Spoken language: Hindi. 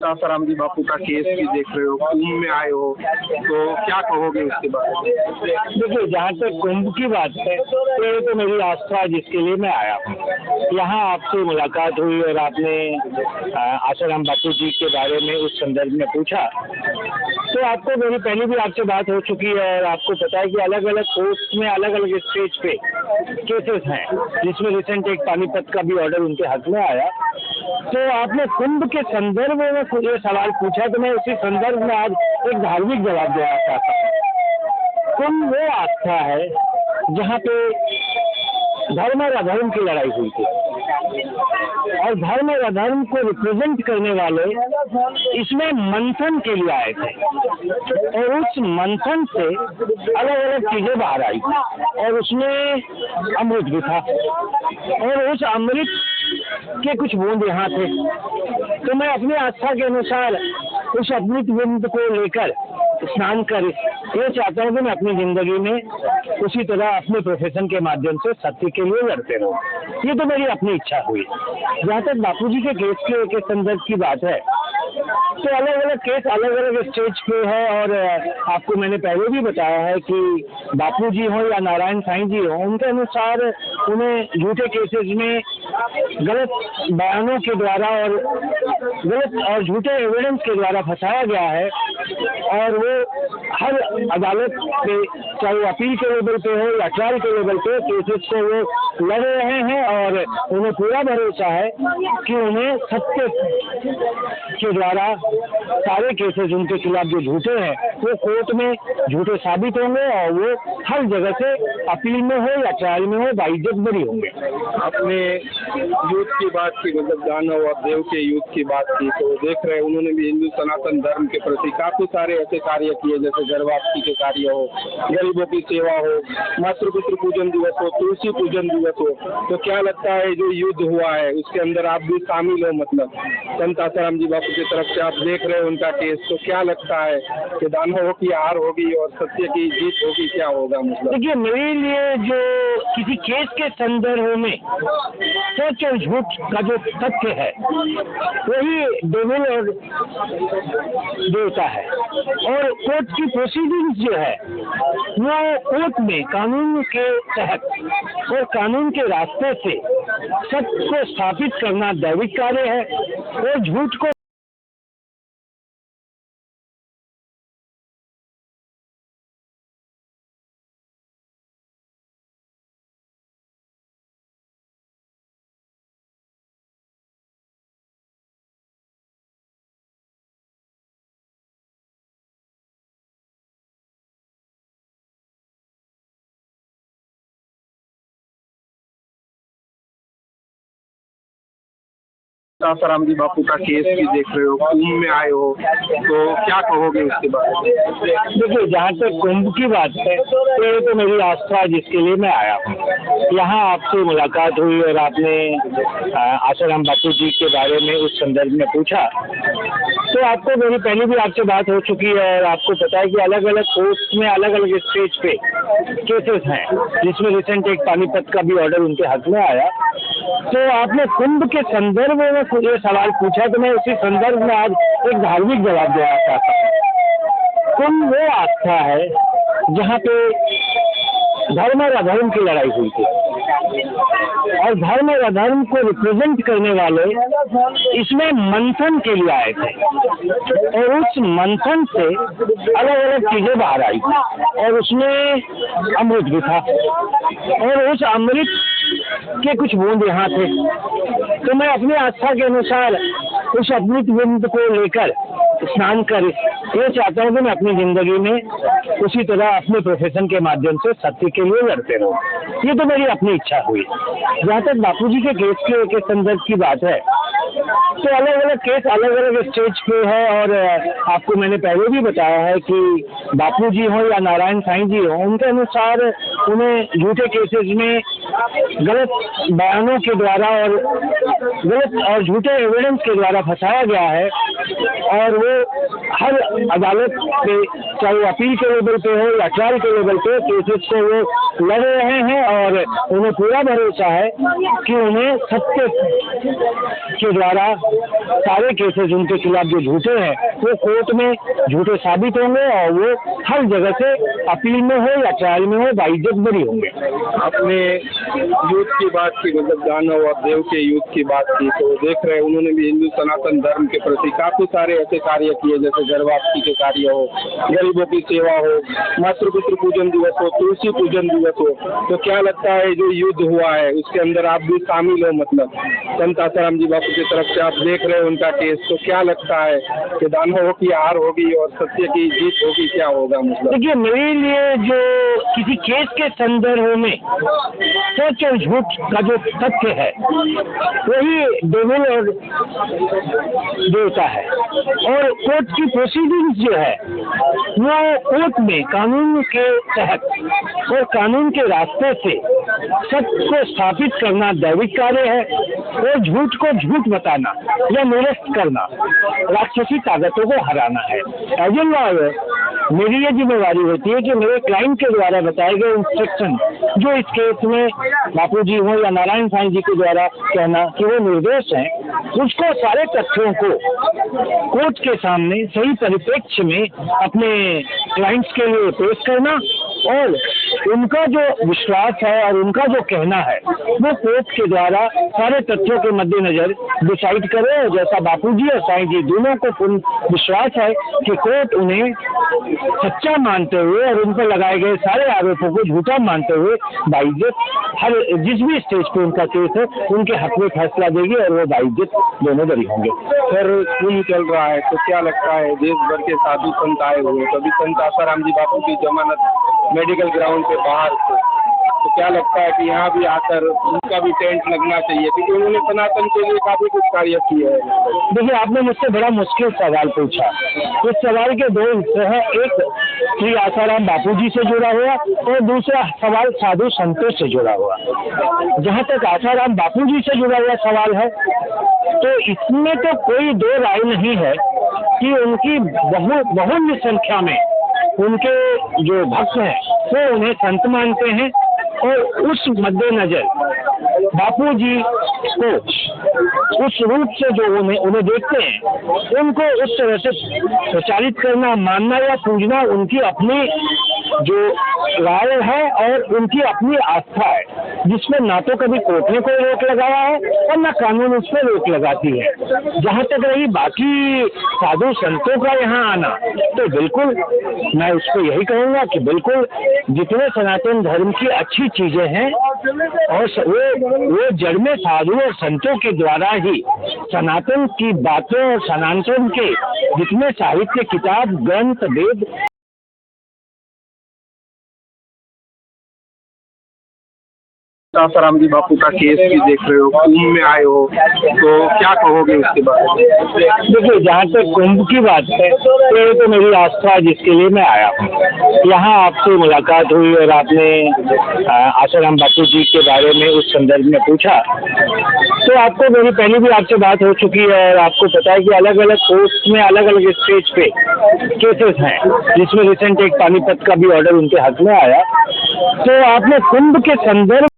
आसाराम जी बापू का केस भी देख रहे हो, कुंभ में आए हो, तो क्या कहोगे उसके बारे में? देखिए, जहाँ तक कुंभ की बात है तो ये तो मेरी आस्था जिसके लिए मैं आया हूँ। यहाँ आपसे मुलाकात हुई और आपने आसाराम बापू जी के बारे में उस संदर्भ में पूछा, तो आपको मेरी पहले भी आपसे बात हो चुकी है और आपको पता है कि अलग अलग कोर्ट्स में अलग अलग स्टेज पे केसेस हैं, जिसमें रिसेंट एक पानीपत का भी ऑर्डर उनके हक में आया। तो आपने कुंभ के संदर्भ में ये सवाल पूछा, तो मैं उसी संदर्भ में आज एक धार्मिक जवाब देना चाहता हूँ। कुंभ वो आस्था है जहाँ पे धर्म और अधर्म की लड़ाई हुई थी, और धर्म और अधर्म को रिप्रेजेंट करने वाले इसमें मंथन के लिए आए थे, और उस मंथन से अलग अलग चीजें बाहर आई, और उसमें अमृत भी था, और उस अमृत के कुछ बूंद यहाँ थे। तो मैं अपनी आस्था के अनुसार उस अमृत बूंद को लेकर स्नान कर ये चाहता हूँ कि मैं अपनी जिंदगी में उसी तरह अपने प्रोफेशन के माध्यम से सत्य के लिए लड़ते रहूँ। ये तो मेरी अपनी इच्छा हुई। जहाँ तक बापूजी के केस के संदर्भ की बात है, तो अलग अलग केस अलग अलग स्टेज पे है, और आपको मैंने पहले भी बताया है कि बापूजी हो या नारायण साईं जी हो, उनके अनुसार उन्हें झूठे केसेस में गलत बयानों के द्वारा और गलत और झूठे एविडेंस के द्वारा फंसाया गया है, और वो हर अदालत पे, चाहे वो अपील के लेवल पे हो या ट्रायल के लेवल पे, केसेस को वो लड़ रहे हैं, और उन्हें पूरा भरोसा है कि उन्हें सत्य के द्वारा सारे केसेस उनके खिलाफ जो झूठे हैं वो कोर्ट में झूठे साबित होंगे, और वो हर जगह से अपील में हो या ट्रायल में हो बाइज्जत बरी होंगे। आपने युद्ध की बात की, मतलब दानव और देव के युद्ध की बात की, तो देख रहे हैं उन्होंने भी हिंदू सनातन धर्म के प्रति काफी सारे ऐसे कार्य किए, जैसे गर्भवापसी के कार्य हो, गरीबों की सेवा हो, मातृपितृ पूजन दिवस हो, तुलसी पूजन दिवस हो। तो क्या लगता है जो युद्ध हुआ है उसके अंदर आप भी शामिल हो, मतलब संत आसाराम जी बापू की तरफ से आप देख रहे हो उनका केस, तो क्या लगता है कि दानवों की हार होगी और सत्य की जीत होगी, क्या होगा? मतलब देखिए, मेरे लिए जो किसी केस के संदर्भ में सच और झूठ का जो तथ्य है वही डेविल और देवता है, और कोर्ट की प्रोसीडिंग्स जो है वो कोर्ट में कानून के तहत और कानून के रास्ते से सत्य को स्थापित करना दैविक कार्य है, और झूठ को आसाराम जी बापू का केस भी देख रहे हो, कुंभ में आए हो, तो क्या कहोगे उसके बारे में? देखिए, जहाँ तक कुंभ की बात है तो ये तो मेरी आस्था जिसके लिए मैं आया हूँ। यहाँ आपसे मुलाकात हुई और आपने आसाराम बापू जी के बारे में उस संदर्भ में पूछा, तो आपको मेरी पहले भी आपसे बात हो चुकी है, और आपको पता है कि अलग अलग कोर्ट्स में अलग अलग स्टेज पे केसेस हैं, जिसमें रिसेंट एक पानीपत का भी ऑर्डर उनके हक में आया। तो आपने कुंभ के संदर्भ में ये सवाल पूछा, तो मैं उसी संदर्भ में आज एक धार्मिक जवाब देना चाहता हूँ। कुंभ वो आस्था है जहाँ पे धर्म और अधर्म की लड़ाई हुई थी, और धर्म और अधर्म को रिप्रेजेंट करने वाले इसमें मंथन के लिए आए थे, और उस मंथन से अलग अलग चीजें बाहर आई, और उसमें अमृत भी था, और उस अमृत के कुछ बूंद यहाँ थे। तो मैं अपनी आस्था के अनुसार उस अमृत बूंद को लेकर स्नान कर ये चाहता हूँ कि मैं अपनी जिंदगी में उसी तरह अपने प्रोफेशन के माध्यम से सत्य के लिए लड़ते रहूँ। ये तो मेरी अपनी इच्छा हुई। जहाँ तक बापूजी के केस के संदर्भ की बात है, तो अलग अलग केस अलग अलग स्टेज पे है, और आपको मैंने पहले भी बताया है कि बापूजी हो या नारायण साईं जी हो, उनके अनुसार उन्हें झूठे केसेस में गलत बयानों के द्वारा और गलत और झूठे एविडेंस के द्वारा फंसाया गया है, और वो हर अदालत पे, चाहे वो अपील के लेवल पे हो या ट्रायल के लेवल पे, केसेस को वो लड़ रहे हैं, और उन्हें पूरा भरोसा है कि उन्हें सत्य के द्वारा सारे केसेस उनके खिलाफ जो झूठे हैं वो कोर्ट में झूठे साबित होंगे और वो हर जगह से अपील में हो या ट्रायल में हो बाइज्जत बरी होंगे। आपने यूथ की बात की, मतलब दानव और देव के यूथ की बात की, तो देख रहे हैं उन्होंने भी हिंदू सनातन धर्म के प्रति काफी सारे ऐसे कार्य किए, जैसे गर्भवापसी के कार्य हो, गरीबों की सेवा हो, मातृपितृ पूजन दिवस हो, तुलसी पूजन दिवस हो। तो क्या लगता है जो युद्ध हुआ है उसके अंदर आप भी शामिल हो, मतलब संत आसाराम जी बापू की तरफ से आप देख रहे हो उनका केस, तो क्या लगता है कि दानवों की हार होगी और सत्य की जीत होगी, क्या होगा? मतलब देखिए, मेरे लिए जो किसी केस के संदर्भ में सच और झूठ का जो तथ्य है वही डेविल और देवता है, और कोर्ट की प्रोसीडिंग्स जो है वो कोर्ट में कानून के तहत और कानून के रास्ते से सत्य को स्थापित करना दैविक कार्य है, और झूठ को झूठ बताना या निरस्त करना राक्षसी ताकतों को हराना है। एज ए लॉयर मेरी ये जिम्मेवारी होती है कि मेरे क्लाइंट के द्वारा बताए गए इंस्ट्रक्शन जो इस केस में बापू जी हो या नारायण साईं जी के द्वारा कहना कि वो निर्दोष हैं, उसको सारे तथ्यों को कोर्ट के सामने सही परिप्रेक्ष्य में अपने क्लाइंट्स के लिए पेश करना, और उनका जो विश्वास है और उनका जो कहना है वो कोर्ट के द्वारा सारे तथ्यों के मद्देनजर डिसाइड करे। और जैसा बापूजी और साईं जी दोनों को पूर्ण विश्वास है कि कोर्ट उन्हें सच्चा मानते हुए और उन पर लगाए गए सारे आरोपों को झूठा मानते हुए बाइज्जत हर जिस भी स्टेज पे उनका केस है उनके हक में फैसला देगी और वो बाइज्जत दोनों बरी होंगे। सर, खून चल रहा है तो क्या लगता है देश भर के साधु संत आए हुए, तो अभी संत आसाराम जी बापू की जमानत मेडिकल ग्राउंड के बाहर से, तो क्या लगता है कि यहाँ भी आकर उनका भी टेंट लगना चाहिए, क्योंकि उन्होंने सनातन के लिए काफी कुछ कार्य किए हैं। देखिए, आपने मुझसे बड़ा मुश्किल सवाल पूछा। इस सवाल के दो हिस्से हैं, एक श्री आसाराम बापूजी से जुड़ा हुआ और दूसरा सवाल साधु संतों से जुड़ा हुआ। जहाँ तक आसाराम बापूजी से जुड़ा हुआ सवाल है तो इसमें तो कोई दो राय नहीं है कि उनकी बहुल्य संख्या में उनके जो भक्त हैं वो उन्हें संत मानते हैं, और उस मद्देनजर बापूजी को उस रूप से जो उन्हें देखते हैं उनको उस तरह से प्रचारित करना, मानना या पूजना उनकी अपनी जो राय है और उनकी अपनी आस्था है, जिसमें ना तो कभी कोर्ट ने कोई रोक लगाया है और ना कानून उस पर रोक लगाती है। जहाँ तक रही बाकी साधु संतों का यहाँ आना, तो बिल्कुल मैं उसको यही कहूँगा कि बिल्कुल जितने सनातन धर्म की अच्छी चीजें हैं और वो जड़ में साधु और संतों के द्वारा ही सनातन की बातें और सनातन के जितने साहित्य, किताब, ग्रंथ, वेद आसाराम जी बापू का केस भी देख रहे हो, कुंभ में आए हो, तो क्या कहोगे उसके बारे में? देखिए, जहाँ तक कुंभ की बात है तो ये तो मेरी आस्था जिसके लिए मैं आया हूँ। यहाँ आपसे मुलाकात हुई और आपने आसाराम बापू जी के बारे में उस संदर्भ में पूछा, तो आपको मेरी पहले भी आपसे बात हो चुकी है और आपको पता है कि अलग अलग कोर्ट्स में अलग अलग स्टेज पे केसेस हैं, जिसमें रिसेंट एक पानीपत का भी ऑर्डर उनके हक में आया। तो आपने कुंभ के संदर्भ